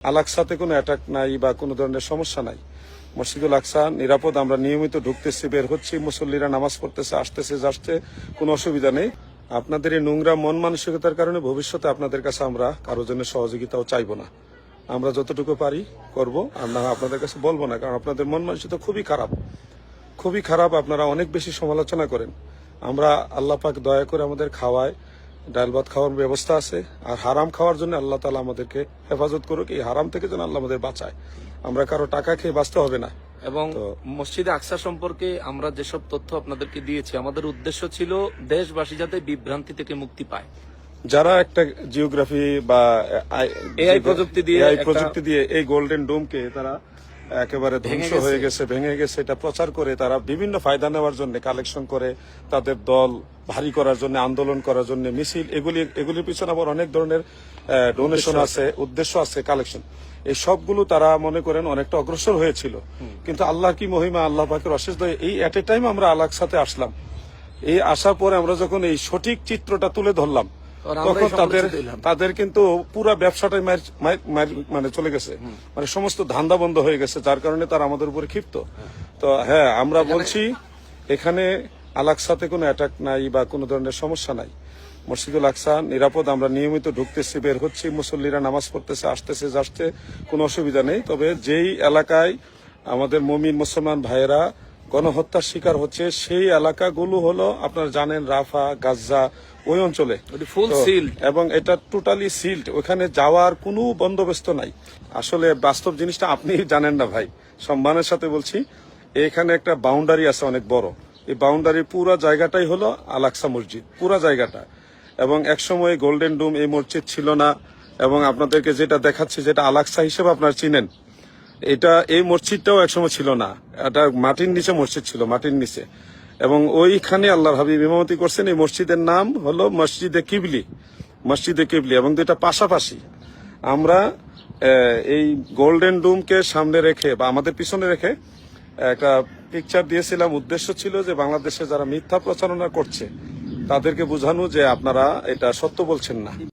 আল আকসাতে কোনো অ্যাটাক নাই বা কোনো ধরনের সমস্যা নাই। মসজিদুল আকসা নিরাপদ, আমরা নিয়মিত ঢুকতেছি, বের হচ্ছি, মুসল্লিরা নামাজ পড়তেছে, আসতেছে যাচ্ছে, কোনো অসুবিধা নেই। আপনাদের এই নোংরা মন মানসিকতার কারণে ভবিষ্যতে আপনাদের কাছে আমরা কারো জন্য সহযোগিতাও চাইবো না। আমরা যতটুকু পারি করব, আমরা আপনাদের কাছে বলবো না, কারণ আপনাদের মন মানসিকতা খুবই খারাপ, খুবই খারাপ। আপনারা অনেক বেশি সমালোচনা করেন। আমরা আল্লাহ পাক দয়া করে আমাদের খাওয়ায়, ডাল ভাত খাওয়ার ব্যবস্থা আছে, আর হারাম খাওয়ার জন্য আল্লাহ তাআলা আমাদেরকে হেফাজত করুক। এই হারাম থেকে যেন আল্লাহ আমাদের বাঁচায়। আমরা কারো টাকা খেয়ে বাঁচতে হবে না। এবং মসজিদে আকসা সম্পর্কে আমরা যেসব তথ্য আপনাদেরকে দিয়েছি, আমাদের উদ্দেশ্য ছিল দেশবাসী যাতে বিভ্রান্তি থেকে মুক্তি পায়। যারা একটা জিওগ্রাফি বা এআই প্রযুক্তি দিয়ে এই গোল্ডেন ডোমকে তারা একেবারে ধ্বংস হয়ে গেছে, ভেঙে গেছে, এটা প্রচার করে তারা বিভিন্ন ফায়দা নেওয়ার জন্য কালেকশন করে, তাদের দল ভারী করার জন্য, আন্দোলন করার জন্য, মিছিল, এগুলির পিছনে আবার অনেক ধরনের ডোনেশন আছে, উদ্দেশ্য আছে, কালেকশন। এই সবগুলো তারা মনে করেন অনেকটা অগ্রসর হয়েছিল। কিন্তু আল্লাহ কি মহিমা, আল্লাহ পাকের অশেষ দয়া, এই এট এ টাইম আমরা আল আকসাতে আসলাম। এই আসার পরে আমরা যখন এই সঠিক চিত্রটা তুলে ধরলাম, তখন তাদের কিন্তু পুরা ব্যবসাটাই মানে চলে গেছে, মানে সমস্ত ধান্দা বন্ধ হয়ে গেছে, যার কারণে তারা আমাদের উপরে ক্ষিপ্ত। তো হ্যাঁ, আমরা বলছি এখানে আল আকসাতে কোনো অ্যাটাক নাই বা কোনো ধরনের সমস্যা নাই। মসজিদুল আকসা নিরাপদ, আমরা নিয়মিত ঢুকতেছি, বের হচ্ছি, মুসল্লিরা নামাজ পড়তেছে, আসতেছে যাচ্ছে, কোনো অসুবিধা নেই। তবে যেই এলাকায় আমাদের মুমিন মুসলমান ভাইয়েরা গণহত্যার শিকার হচ্ছে, সেই এলাকাগুলো হলো আপনারা জানেন রাফা, গাজা, ওই অঞ্চলে ফুল সিল্ড, এবং এটা টোটালি সিল্ড। ওখানে যাওয়ার কোনো বন্দোবস্ত নাই। আসলে বাস্তব জিনিসটা আপনি জানেন না ভাই, সম্মানের সাথে বলছি। এখানে একটা বাউন্ডারি আছে অনেক বড়, এই বাউন্ডারি পুরো জায়গাটাই হলো আল আকসা মসজিদ, পুরো জায়গাটা। এবং একসময় গোল্ডেন ডোম এই মসজিদ ছিল না, এবং আপনাদেরকে যেটা দেখাচ্ছি, যেটা আল আকসা হিসেবে আপনারা চিনেন, এটা এই মসজিদটাও একসময় ছিল না। এটা মাটির নিচে মসজিদ ছিল, মাটির নিচে। এবং ওইখানে আল্লাহর হাবিব ইমামতি করছেন। এই মসজিদের নাম হলো মসজিদে কিবলি, মসজিদে কিবলি। এবং দুইটা পাশাপাশি। আমরা এই গোল্ডেন ডোমকে সামনে রেখে বা আমাদের পিছনে রেখে একটা পিকচার দিয়েছিলাম। উদ্দেশ্য ছিল যে বাংলাদেশে যারা মিথ্যা প্রচারণা করছে তাদেরকে বোঝানো যে আপনারা এটা সত্য বলছেন না।